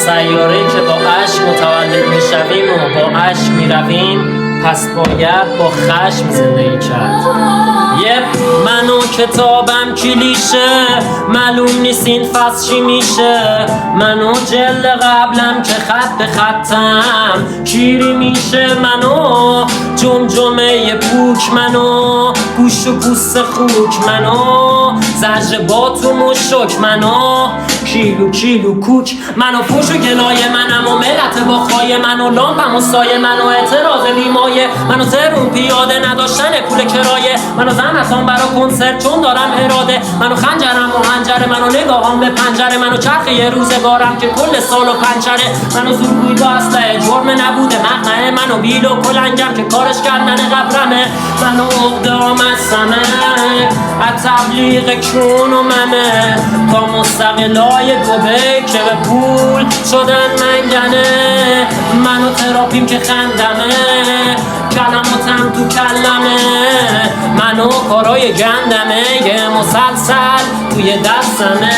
سیاره‌ای که با اشک متولد میشویم و با اشک میرویم، پس باید با خشم زندگی کرد. من و کتابم کلیشه، معلوم نیست این فصل چی میشه. من و جلد قبلم که خط به خطم چیری میشه. من و جمجمه پوک، من و گوش و پوست خوک، من و زجر باتوم و شک، من و کیلو کوک، من و پوش و گلایه، منم و ملت با خواهی، من و لامپم و سایه، من و اعتراض بیمایه، من و ترون پیاده نداشتن پول کرایه، من و زنتان برا کنسرت چون دارم اراده، من و خنجرم و هنجره، من و نگاهام به پنجره، من و چرخ یه روزگارم که کل سال و پنچره، من و زورگوی با اسلحه جرم نبوده مقنعه، من و بیل و کلنگم که کارش کردن قبرمه، من و اقدام از سمه از تبلیغ کون و ممه تا مستقلای دوبه که به پول شدن منگنه، من و تراپیم که خندمه کلماتم تو کلمه، من و کارای گندمه یه مسلسل توی دستمه.